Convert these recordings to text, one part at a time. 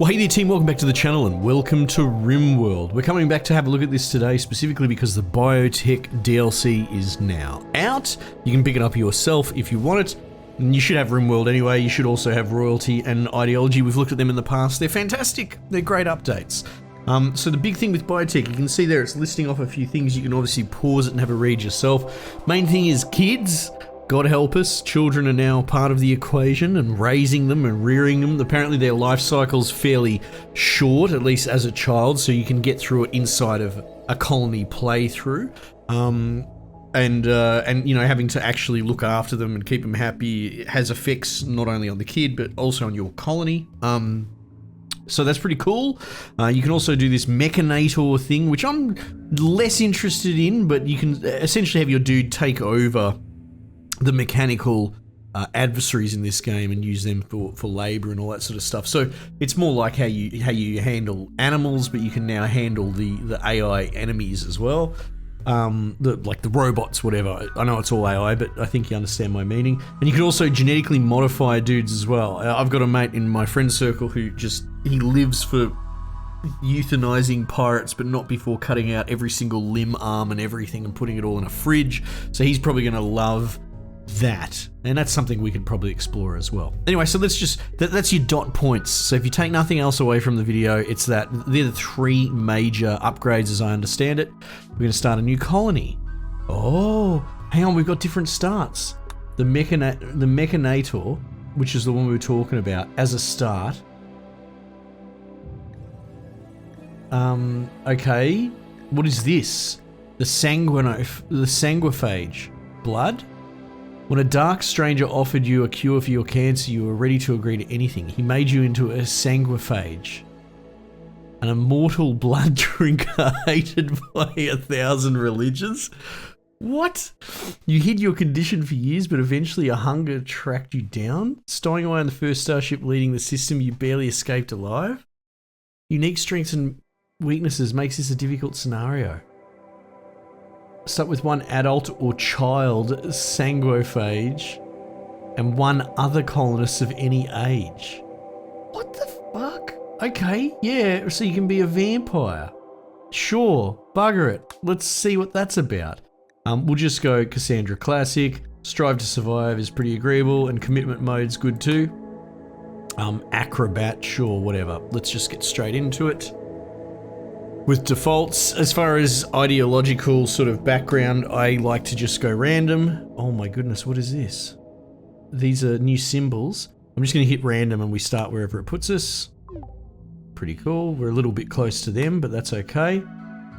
Well, hey there team, welcome back to the channel and welcome to RimWorld. We're coming back to have a look at this today specifically because the Biotech DLC is now out. You can pick it up yourself if you want it. And you should have RimWorld anyway. You should also have Royalty and Ideology. We've looked at them in the past. They're fantastic. They're great updates. So the big thing with Biotech, you can see there it's listing off a few things. You can obviously pause it and have a read yourself. Main thing is kids. God help us, children are now part of the equation and raising them and rearing them. Apparently their life cycle's fairly short, at least as a child, so you can get through it inside of a colony playthrough. And you know, having to actually look after them and keep them happy has effects not only on the kid, but also on your colony. So that's pretty cool. You can also do this Mechanator thing, which I'm less interested in, but you can essentially have your dude take over the mechanical adversaries in this game and use them for labor and all that sort of stuff. So it's more like how you handle animals, but you can now handle the AI enemies as well. Like the robots, whatever. I know it's all AI, but I think you understand my meaning. And you can also genetically modify dudes as well. I've got a mate in my friend circle who he lives for euthanizing pirates, but not before cutting out every single limb, arm and everything and putting it all in a fridge. So he's probably going to love that, and that's something we could probably explore as well. Anyway, so let's just that's your dot points. So if you take nothing else away from the video, it's that they're the three major upgrades as I understand it. We're going to start a new colony. Oh, hang on, we've got different starts. The Mechanator, which is the one we were talking about as a start. Okay, what is this? The sanguiphage. Blood? When a dark stranger offered you a cure for your cancer, you were ready to agree to anything. He made you into a sanguiphage, an immortal blood drinker hated by 1,000 religions. What? You hid your condition for years, but eventually your hunger tracked you down? Stowing away on the first starship leading the system, you barely escaped alive? Unique strengths and weaknesses makes this a difficult scenario. Start with one adult or child sanguiphage and one other colonist of any age. What the fuck? Okay, yeah, so you can be a vampire. Sure, bugger it. Let's see what that's about. We'll just go Cassandra Classic. Strive to survive is pretty agreeable, and commitment mode's good too. Acrobat, sure, whatever. Let's just get straight into it. With defaults, as far as ideological sort of background, I like to just go random. Oh my goodness, what is this? These are new symbols. I'm just going to hit random and we start wherever it puts us. Pretty cool. We're a little bit close to them, but that's okay.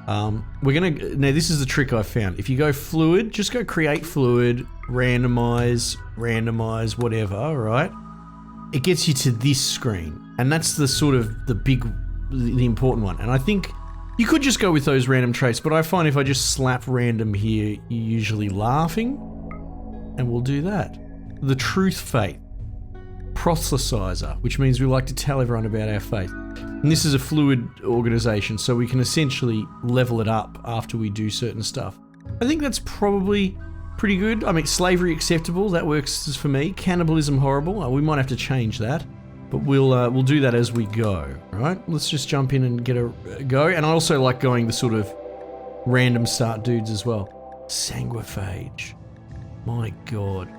Now this is the trick I found. If you go fluid, just go create fluid, randomize, whatever, all right? It gets you to this screen, and that's the sort of the important one. And I think you could just go with those random traits, but I find if I just slap random here, you're usually laughing, and we'll do that. The truth faith. Proselytizer, which means we like to tell everyone about our faith. And this is a fluid organization, so we can essentially level it up after we do certain stuff. I think that's probably pretty good. I mean, slavery acceptable, that works for me. Cannibalism horrible, we might have to change that. But we'll do that as we go, right? Let's just jump in and get a go. And I also like going the sort of random start dudes as well. Sanguiphage. My God.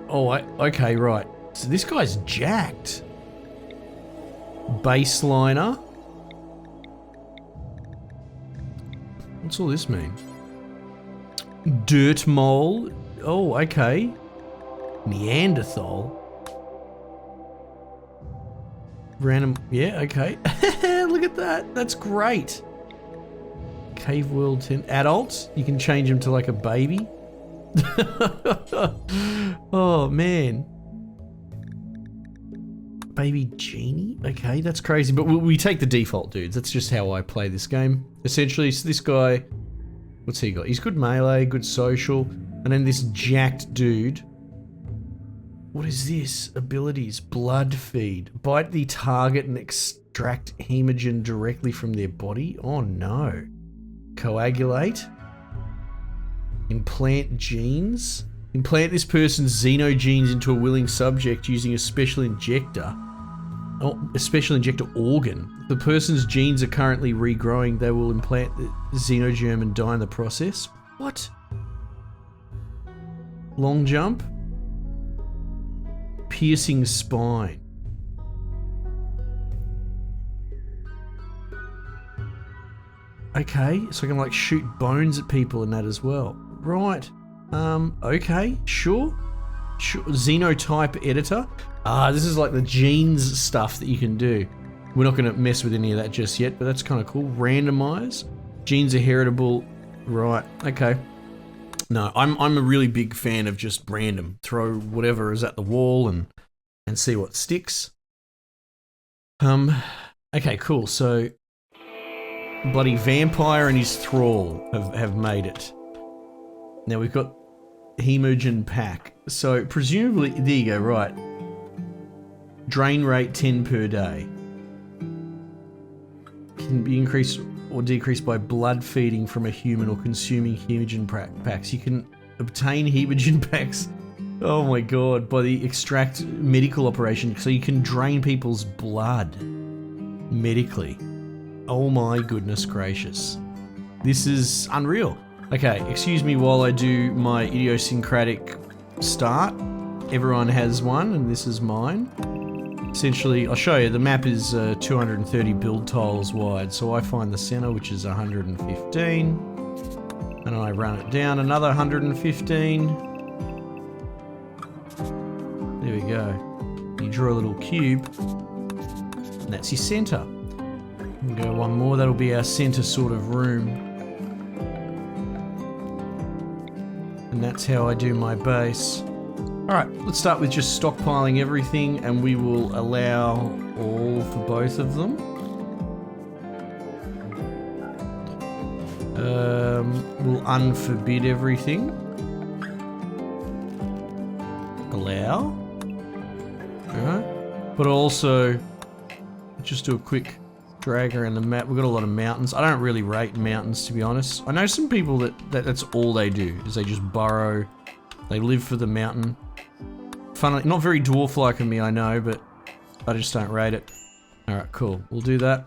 Okay, right. So this guy's jacked. Baseliner. What's all this mean? Dirt mole. Oh, okay. Neanderthal. Random, yeah, okay. Look at that, that's great. Cave World 10, adults, you can change them to like a baby. Oh man. Baby genie, okay, that's crazy, but we take the default dudes. That's just how I play this game. Essentially, so this guy, what's he got? He's good melee, good social, and then this jacked dude. What is this? Abilities. Blood feed. Bite the target and extract hemogen directly from their body? Oh no. Coagulate. Implant genes. Implant this person's xenogenes into a willing subject using a special injector. a special injector organ. The person's genes are currently regrowing. They will implant the xenogerm and die in the process. What? Long jump? Piercing spine. Okay, so I can like shoot bones at people in that as well. Right. Okay, sure. Xenotype editor. This is like the genes stuff that you can do. We're not going to mess with any of that just yet, but that's kind of cool. Randomize. Genes are heritable. Right, okay. No, I'm a really big fan of just random. Throw whatever is at the wall and see what sticks. Okay, cool. So bloody vampire and his thrall have made it. Now we've got hemogen pack. So presumably, there you go, right. Drain rate 10 per day. Can be increased or decreased by blood feeding from a human or consuming hemogen packs. You can obtain hemogen packs, oh my god, by the extract medical operation. So you can drain people's blood medically. Oh my goodness gracious. This is unreal. Okay, excuse me while I do my idiosyncratic start. Everyone has one, and this is mine. Essentially, I'll show you, the map is 230 build tiles wide, so I find the center, which is 115, and I run it down another 115. There we go. You draw a little cube, and that's your center. We'll go one more, that'll be our center sort of room. And that's how I do my base. Alright, let's start with just stockpiling everything, and we will allow all for both of them. We'll unforbid everything. Allow. Alright. But also, just do a quick drag around the map. We've got a lot of mountains. I don't really rate mountains, to be honest. I know some people that's all they do, is they just burrow. They live for the mountain. Funnily, not very dwarf-like of me, I know, but I just don't rate it. Alright, cool. We'll do that.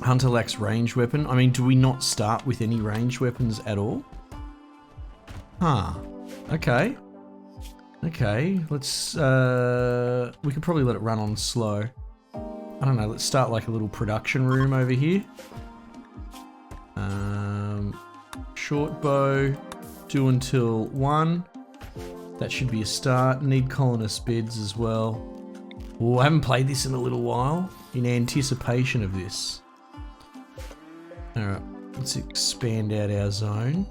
Hunter lacks ranged weapon. I mean, do we not start with any ranged weapons at all? Huh. Okay. Okay, let's, we could probably let it run on slow. I don't know, let's start like a little production room over here. Short bow, do until 1. That should be a start. Need colonist beds as well. Oh, I haven't played this in a little while. In anticipation of this. Alright, let's expand out our zone.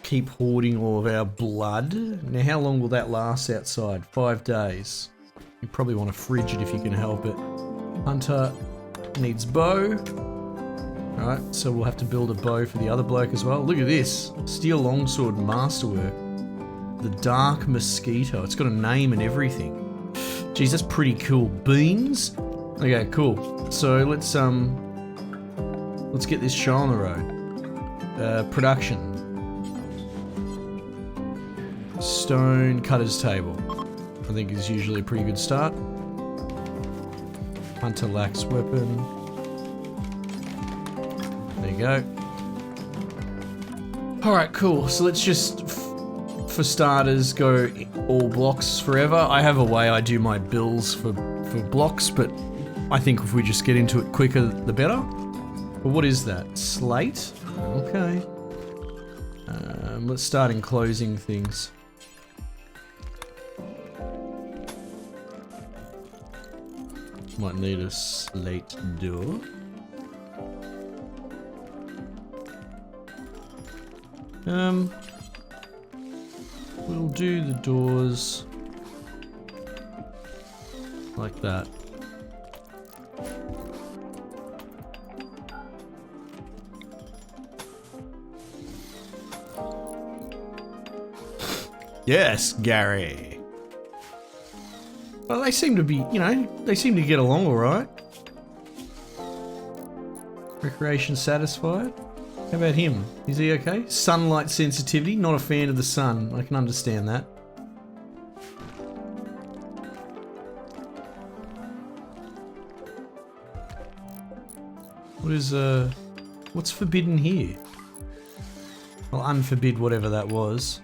Keep hoarding all of our blood. Now, how long will that last outside? 5 days. You probably want to fridge it if you can help it. Hunter needs bow. Alright, so we'll have to build a bow for the other bloke as well. Look at this. Steel longsword masterwork. The Dark Mosquito. It's got a name and everything. Geez, that's pretty cool. Beans? Okay, cool. So let's get this show on the road. Production. Stone cutter's table. I think is usually a pretty good start. Hunter lacks weapon. There you go. Alright, cool. So let's just, for starters, go all blocks forever. I have a way I do my builds for blocks, but I think if we just get into it quicker, the better. But what is that? Slate? Okay. Let's start enclosing things. Might need a slate door. We'll do the doors like that. Yes, Gary. Well, they seem to be, you know, they seem to get along all right. Recreation satisfied. How about him? Is he okay? Sunlight sensitivity. Not a fan of the sun. I can understand that. What is, what's forbidden here? Well, unforbid whatever that was.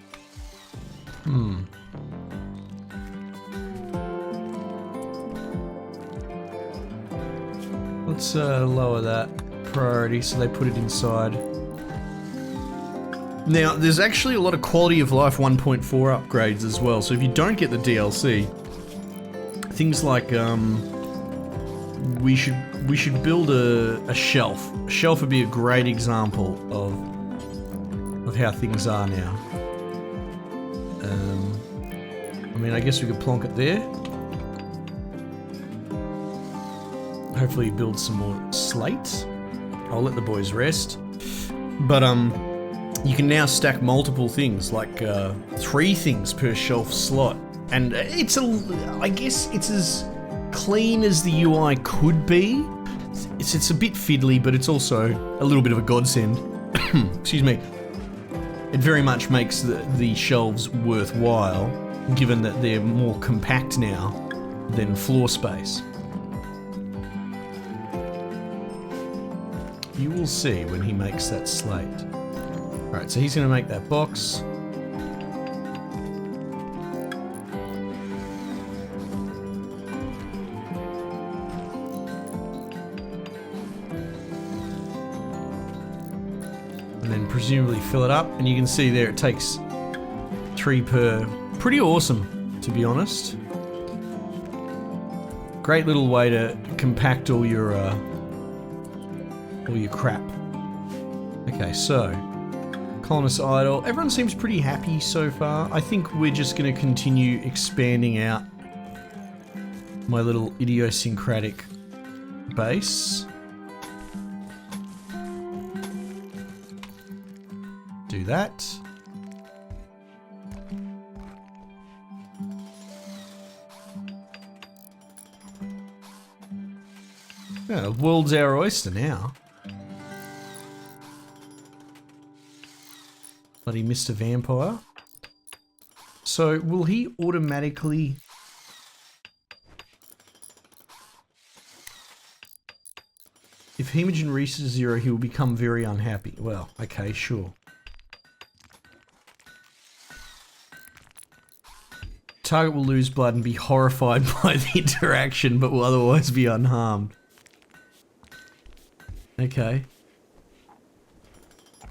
Let's lower that priority so they put it inside. Now, there's actually a lot of quality of life 1.4 upgrades as well, so if you don't get the DLC, things like, we should build a shelf. A shelf would be a great example of how things are now. I mean, I guess we could plonk it there. Hopefully build some more slate. I'll let the boys rest. But, you can now stack multiple things, like, 3 things per shelf slot. And it's I guess it's as clean as the UI could be. It's a bit fiddly, but it's also a little bit of a godsend. Excuse me. It very much makes the shelves worthwhile, given that they're more compact now than floor space. You will see when he makes that slate. Alright, so he's going to make that box. And then presumably fill it up, and you can see there it takes 3 per. Pretty awesome, to be honest. Great little way to compact all your crap. Okay, so colonist idle. Everyone seems pretty happy so far. I think we're just going to continue expanding out my little idiosyncratic base. Do that. Yeah, the world's our oyster now. Bloody Mr. Vampire. So, will he automatically... If hemogen reaches 0, he will become very unhappy. Well, okay, sure. Target will lose blood and be horrified by the interaction, but will otherwise be unharmed. Okay.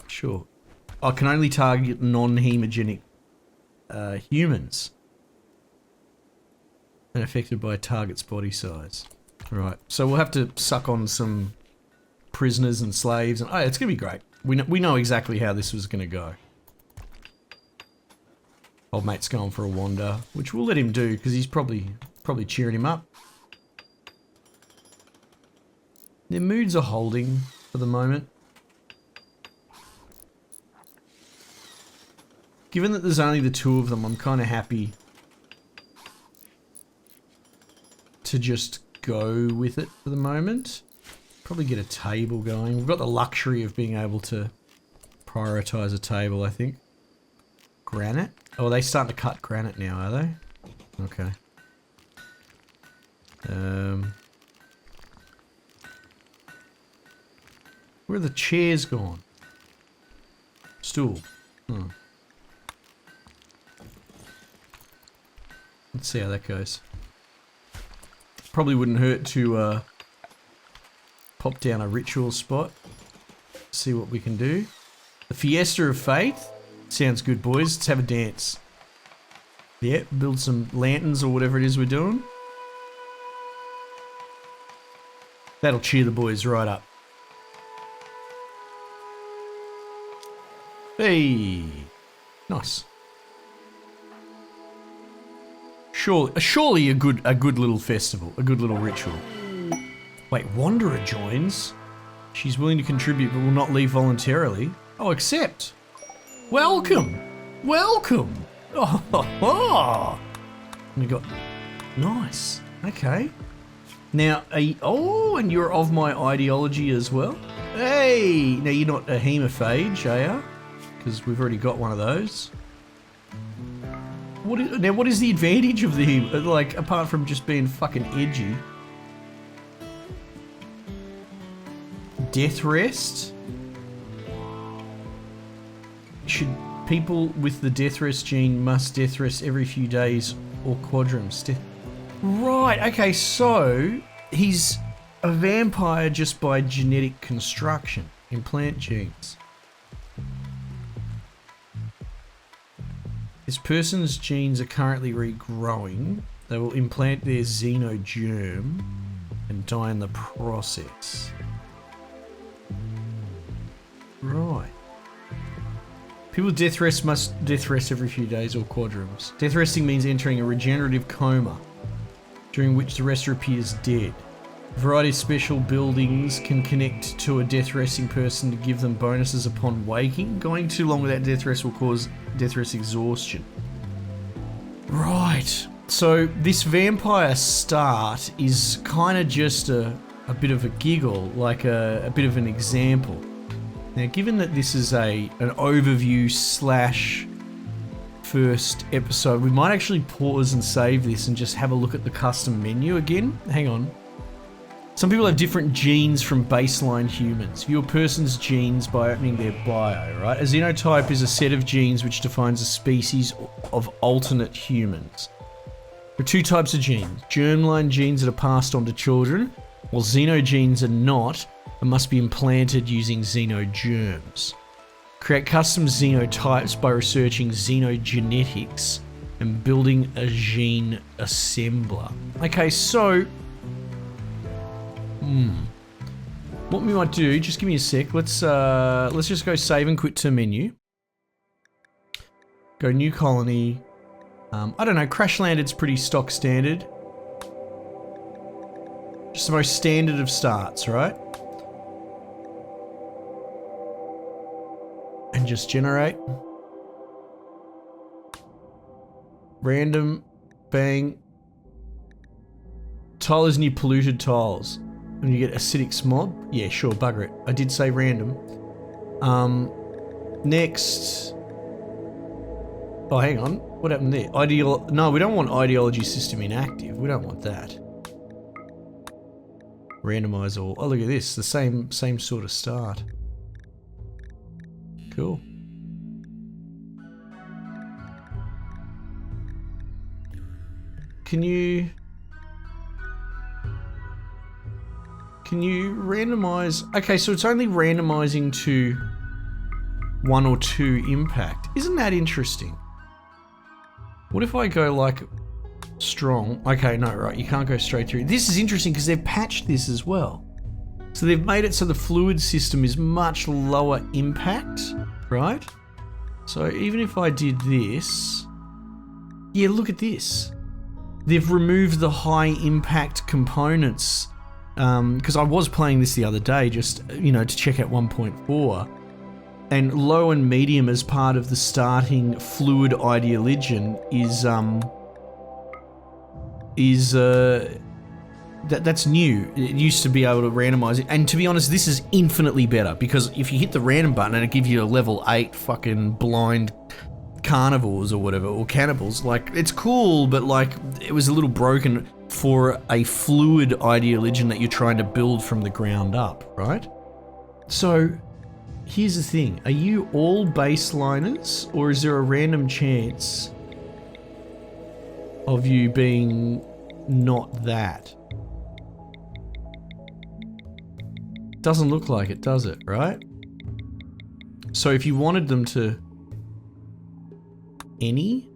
Sure. I can only target non-hemogenic humans. And affected by a target's body size. Right. So we'll have to suck on some prisoners and slaves. And oh, it's going to be great. We know exactly how this was going to go. Old mate's going for a wander, which we'll let him do because he's probably cheering him up. Their moods are holding for the moment. Given that there's only the 2 of them, I'm kind of happy to just go with it for the moment. Probably get a table going. We've got the luxury of being able to prioritize a table, I think. Granite? Oh, are they starting to cut granite now, are they? Okay. Where are the chairs gone? Stool. Hmm. Let's see how that goes. Probably wouldn't hurt to pop down a ritual spot. See what we can do. The Fiesta of Faith. Sounds good, boys. Let's have a dance. Yeah, build some lanterns or whatever it is we're doing. That'll cheer the boys right up. Hey, nice. Surely a good little festival, a good little ritual. Wait, Wanderer joins. She's willing to contribute but will not leave voluntarily. Oh, accept. Welcome, welcome. Oh, we got nice. Okay. Now, and you're of my ideology as well. Hey, now you're not a hemophage, are you? Because we've already got one of those. What is the advantage of the, like, apart from just being fucking edgy? death rest. People with the death rest gene must death rest every few days or quadrums. Right, okay, so he's a vampire just by genetic construction, implant genes. This person's genes are currently regrowing. They will implant their xenogerm and die in the process. Right. People with death rest must death rest every few days or quadrums. Death resting means entering a regenerative coma, during which the rester appears dead. A variety of special buildings can connect to a death resting person to give them bonuses upon waking. Going too long without death rest will cause death rest exhaustion. Right. So this vampire start is kind of just a bit of a giggle, like a bit of an example. Now, given that this is an overview slash first episode, we might actually pause and save this and just have a look at the custom menu again. Hang on. Some people have different genes from baseline humans. View a person's genes by opening their bio, right? A xenotype is a set of genes which defines a species of alternate humans. There are two types of genes. Germline genes that are passed on to children, while xenogenes are not, and must be implanted using xenogerms. Create custom xenotypes by researching xenogenetics and building a gene assembler. Okay, so what we might do, just give me a sec. Let's just go save and quit to menu. Go new colony. I don't know, crash landed's pretty stock standard. Just the most standard of starts, right? And just generate. Random. Bang. Tile is near polluted tiles. And you get acidic smog? Yeah, sure, bugger it. I did say random. Next. Oh, hang on. What happened there? No, we don't want ideology system inactive. We don't want that. Randomize all. Oh, look at this. The same sort of start. Cool. Can you randomize? Okay, so it's only randomizing to 1 or 2 impact. Isn't that interesting? What if I go like strong? Okay, no, right, you can't go straight through. This is interesting because they've patched this as well. So they've made it so the fluid system is much lower impact, right? So even if I did this, yeah, look at this. They've removed the high impact components because I was playing this the other day just, you know, to check out 1.4. And low and medium as part of the starting fluid ideology that's new. It used to be able to randomize it, and to be honest, this is infinitely better because if you hit the random button and it gives you a level 8 fucking blind carnivores or whatever, or cannibals, like, it's cool, but like, it was a little broken for a fluid ideology that you're trying to build from the ground up, right? So here's the thing, are you all baseliners, or is there a random chance of you being not that? Doesn't look like it, does it, right? So if you wanted them to any?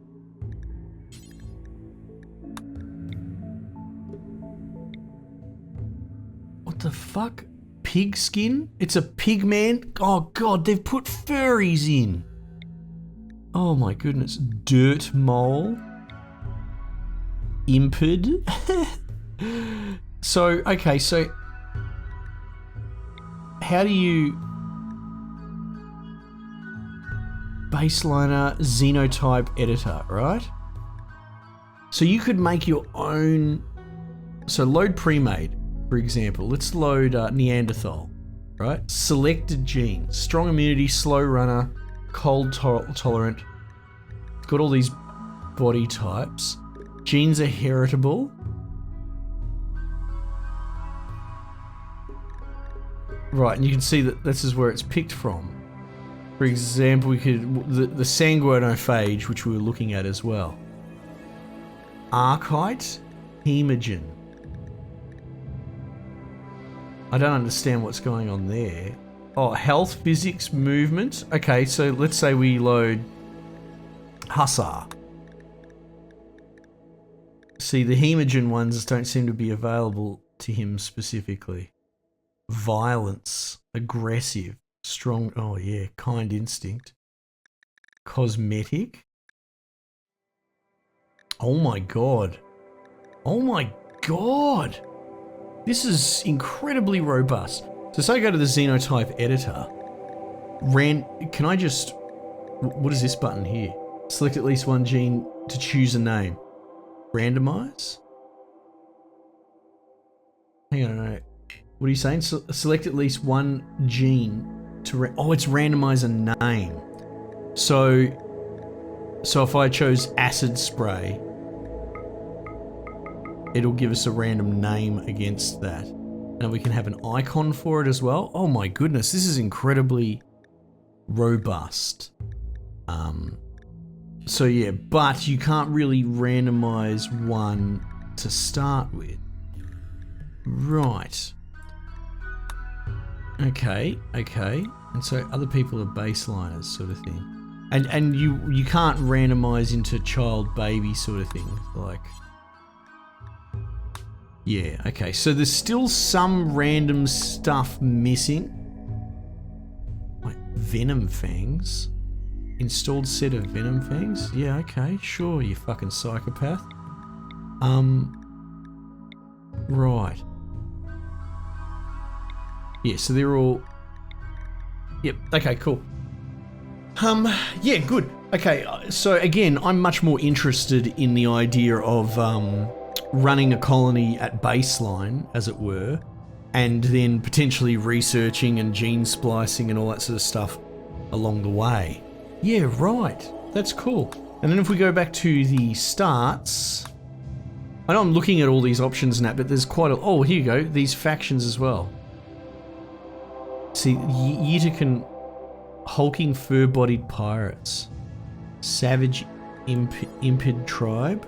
What the fuck? Pig skin? It's a pig man? Oh god, they've put furries in. Oh my goodness. Dirt mole. Impid. So, okay, so how do you baseliner xenotype editor, right? So you could make your own. So load pre-made, for example. Let's load Neanderthal, right? Selected genes, strong immunity, slow runner, cold tolerant. Got all these body types. Genes are heritable. Right, and you can see that this is where it's picked from. For example, we could the sanguinophage, which we were looking at as well. Archite, hemogen. I don't understand what's going on there. Oh, health, physics, movement. Okay, so let's say we load Hussar. See, the hemogen ones don't seem to be available to him specifically. Violence, aggressive, strong. Oh yeah, kind instinct. Cosmetic. Oh my god. Oh my god. This is incredibly robust. So say I go to the xenotype editor. Can I just... What is this button here? Select at least one gene to choose a name. Randomize? Hang on, no. What are you saying? Select at least one gene to... Oh, it's randomize a name. So if I chose acid spray, it'll give us a random name against that. And we can have an icon for it as well. Oh my goodness, this is incredibly robust. So yeah, but you can't really randomize one to start with. Right. Okay. And so other people are baseliners sort of thing. And you can't randomize into child baby sort of thing. Like... Yeah, okay, so there's still some random stuff missing. Like venom fangs. Installed set of venom fangs? Yeah, okay, sure, you fucking psychopath. Right. Yeah, so they're all... Yep, okay, cool. Yeah, good. Okay, so again, I'm much more interested in the idea of, running a colony at baseline, as it were, and then potentially researching and gene splicing and all that sort of stuff along the way. Yeah, right. That's cool. And then if we go back to the starts, I know I'm looking at all these options now, but there's quite a... Oh, here you go. These factions as well. See, Yitakan, hulking fur-bodied pirates, savage impid tribe.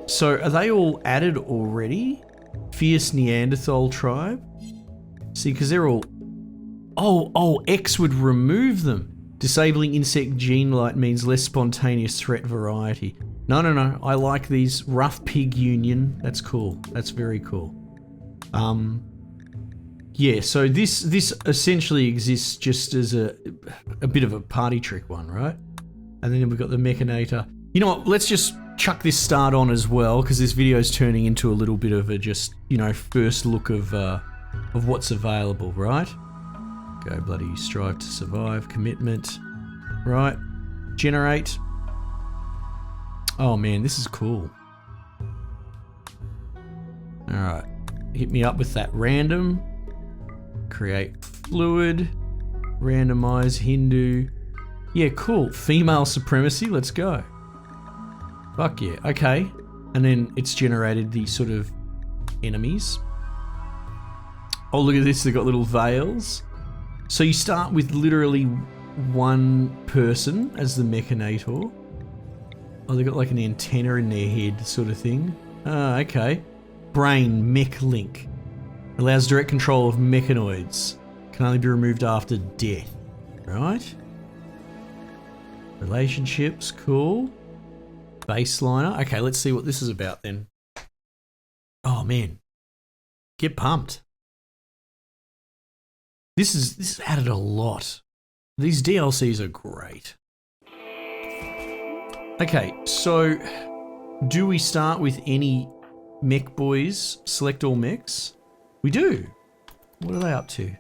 So are they all added already? Fierce Neanderthal tribe? See, because they're all... Oh, X would remove them. Disabling insect gene light means less spontaneous threat variety. No, I like these. Rough pig union. That's cool. That's very cool. Yeah, so this essentially exists just as a bit of a party trick one, right? And then we've got the Mechanator. You know what, let's just chuck this start on as well, because this video is turning into a little bit of a just, you know, first look of what's available, right? Go bloody strive to survive, commitment, right? Generate. Oh man, this is cool. Alright, hit me up with that random. Create fluid, randomize Hindu. Yeah, cool. Female supremacy, let's go. Fuck yeah, okay. And then it's generated these sort of enemies. Oh, look at this, they've got little veils. So you start with literally one person as the Mechanator. Oh, they've got like an antenna in their head sort of thing. Ah, okay. Brain, mech link. Allows direct control of mechanoids. Can only be removed after death. Right? Relationships, cool. Baseliner. Okay, let's see what this is about then. Oh man. Get pumped. This is added a lot. These DLCs are great. Okay, so do we start with any mech boys? Select all mechs? We do. What are they up to?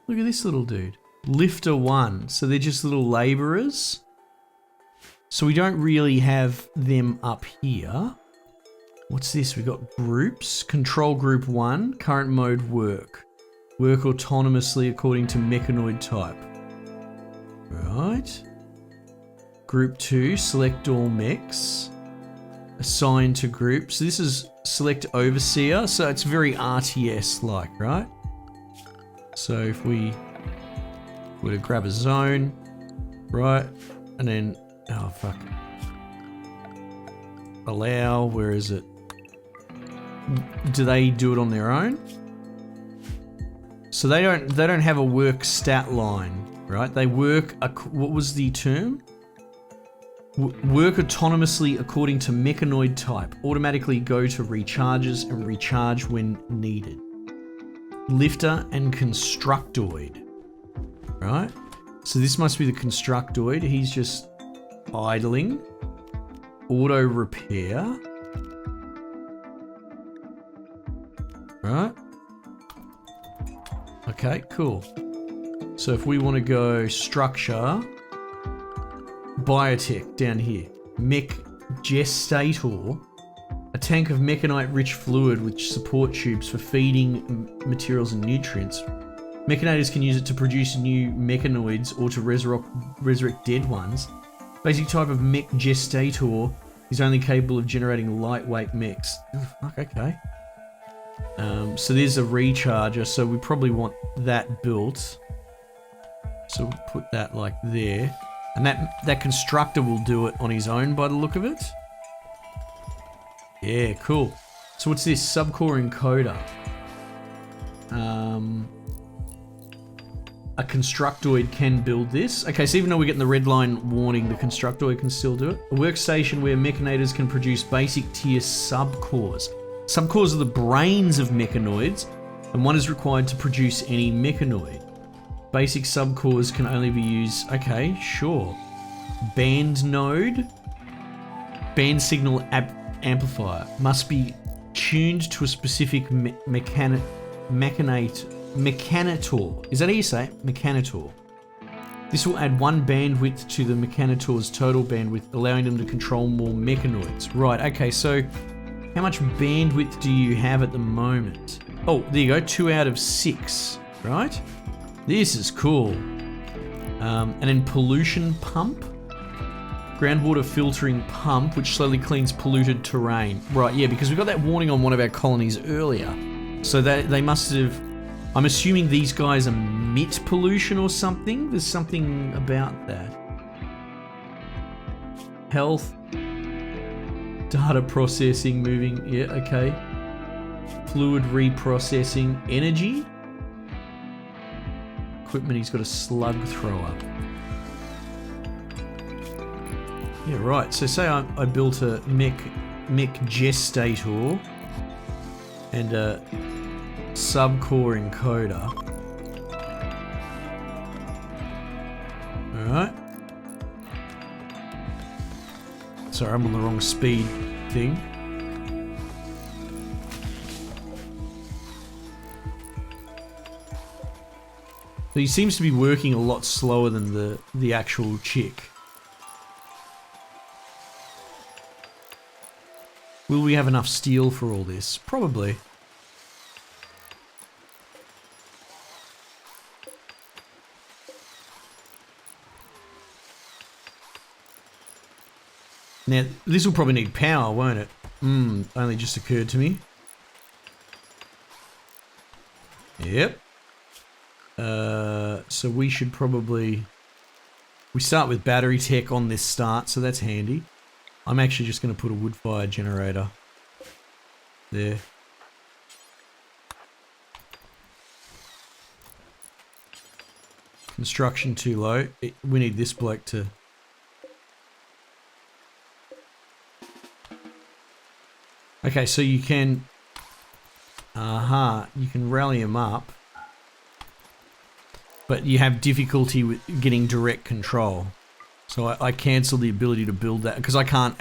Look at this little dude. Lifter 1. So they're just little laborers. So we don't really have them up here. What's this? We got groups. Control group 1. Current mode work. Work autonomously according to mechanoid type. Right. Group 2. Select all mechs. assign to group. So this is select overseer. So it's very RTS-like, right? So if we were to grab a zone, right? And then, oh fuck. Allow, where is it? Do they do it on their own? So they don't have a work stat line, right? They work, what was the term? Work autonomously according to mechanoid type. Automatically go to recharges and recharge when needed. Lifter and constructoid, right? So this must be the constructoid. He's just idling. Auto repair. Right? Okay, cool. So if we want to go structure, biotech down here, mech gestator, a tank of mechanite-rich fluid with support tubes for feeding materials and nutrients. Mechanators can use it to produce new mechanoids or to resurrect dead ones. Basic type of mech gestator is only capable of generating lightweight mechs. Oh, fuck, okay. So there's a recharger, so we probably want that built. So we'll put that like there. And that constructor will do it on his own by the look of it. Yeah, cool. So what's this? Subcore encoder. A constructoid can build this. Okay, so even though we're getting the red line warning, the constructoid can still do it. A workstation where mechanators can produce basic tier subcores. Subcores are the brains of mechanoids, and one is required to produce any mechanoid. Basic subcores can only be used... Okay, sure. Band node. Band signal amplifier. Must be tuned to a specific mechanitor. Is that how you say it? Mechanitor. This will add 1 bandwidth to the Mechanitor's total bandwidth, allowing them to control more mechanoids. Right, okay, so how much bandwidth do you have at the moment? Oh, there you go, 2 out of 6, right? This is cool. And then pollution pump. Groundwater filtering pump, which slowly cleans polluted terrain. Right, yeah, because we got that warning on one of our colonies earlier. So that they must have... I'm assuming these guys emit pollution or something. There's something about that. Health. Data processing, moving. Yeah, okay. Fluid reprocessing. Energy. Equipment, he's got a slug thrower. Yeah, right. So say I built a mech gestator and a subcore encoder. Alright. Sorry, I'm on the wrong speed thing. So he seems to be working a lot slower than the actual chick. Will we have enough steel for all this? Probably. Now, this will probably need power, won't it? Only just occurred to me. Yep. So we should probably... We start with battery tech on this start, so that's handy. I'm actually just going to put a wood-fired generator there. Construction too low. We need this bloke to... Okay, so you can... you can rally him up. But you have difficulty with getting direct control. So I cancel the ability to build that, because I can't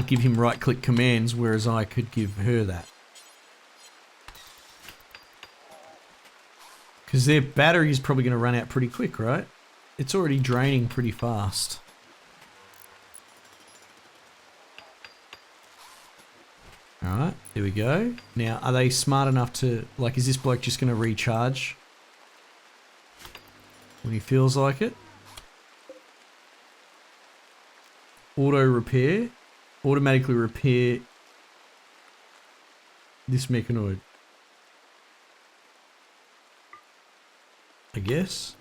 give him right-click commands, whereas I could give her that. Because their battery is probably going to run out pretty quick, right? It's already draining pretty fast. Alright, there we go. Now, are they smart enough to... Like, is this bloke just going to recharge when he feels like it? Auto repair. automatically repair this mechanoid. I guess.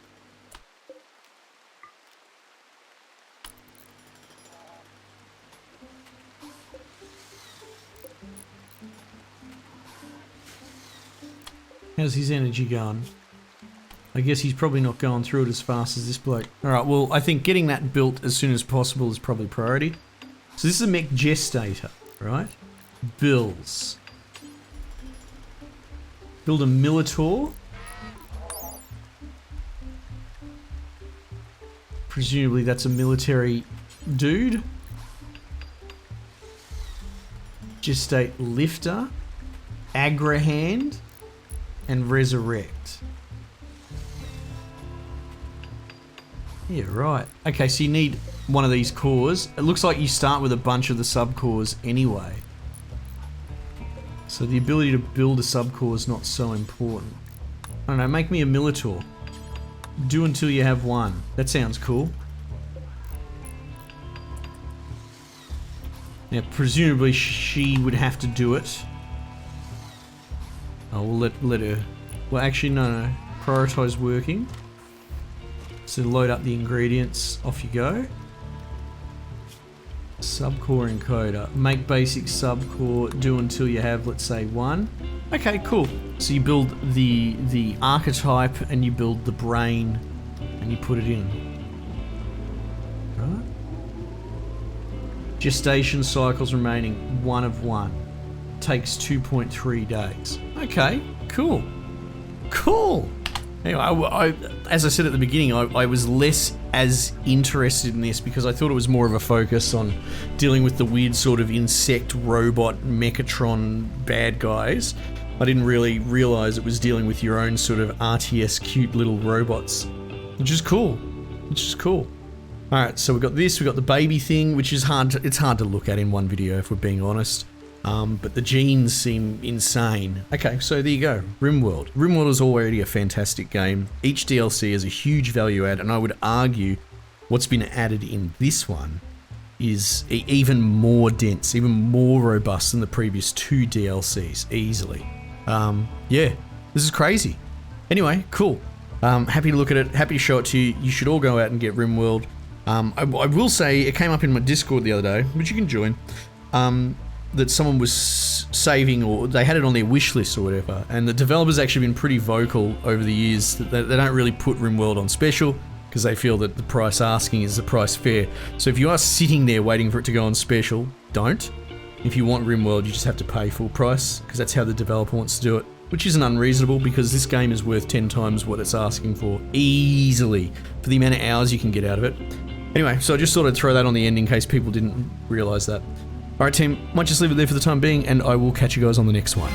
How's his energy going? I guess he's probably not going through it as fast as this bloke. Alright, well, I think getting that built as soon as possible is probably priority. So this is a mech gestator, right? Builds. Build a Mechanitor. Presumably that's a military dude. Gestate lifter. Agrahand. And resurrect. Yeah, right. Okay, so you need one of these cores. It looks like you start with a bunch of the subcores anyway. So the ability to build a subcore is not so important. I don't know, make me a Mechanitor. Do until you have one. That sounds cool. Now, presumably she would have to do it. Oh, we'll let her. Well, actually, no. Prioritize working. So load up the ingredients. Off you go. Subcore encoder. Make basic subcore. Do until you have, let's say, one. Okay, cool. So you build the archetype and you build the brain and you put it in. Right? Gestation cycles remaining 1 of 1. Takes 2.3 days. Okay, cool. Cool. Anyway, as I said at the beginning, I was less as interested in this because I thought it was more of a focus on dealing with the weird sort of insect robot Mechatron bad guys. I didn't really realize it was dealing with your own sort of RTS cute little robots, which is cool. Alright, so we've got this, we've got the baby thing, which is it's hard to look at in one video if we're being honest. But the genes seem insane. Okay, so there you go, RimWorld. RimWorld is already a fantastic game. Each DLC is a huge value add, and I would argue what's been added in this one is even more dense, even more robust than the previous 2 DLCs, easily. Yeah, this is crazy. Anyway, cool. Happy to look at it, happy to show it to you. You should all go out and get RimWorld. I will say, it came up in my Discord the other day, which you can join. That someone was saving, or they had it on their wish list or whatever, and the developers actually been pretty vocal over the years that they don't really put RimWorld on special because they feel that the price asking is the price fair. So if you are sitting there waiting for it to go on special, don't. If you want RimWorld, you just have to pay full price because that's how the developer wants to do it, which isn't unreasonable because this game is worth 10 times what it's asking for easily for the amount of hours you can get out of it. Anyway, so I just thought I'd throw that on the end in case people didn't realize that. Alright team, might just leave it there for the time being, and I will catch you guys on the next one.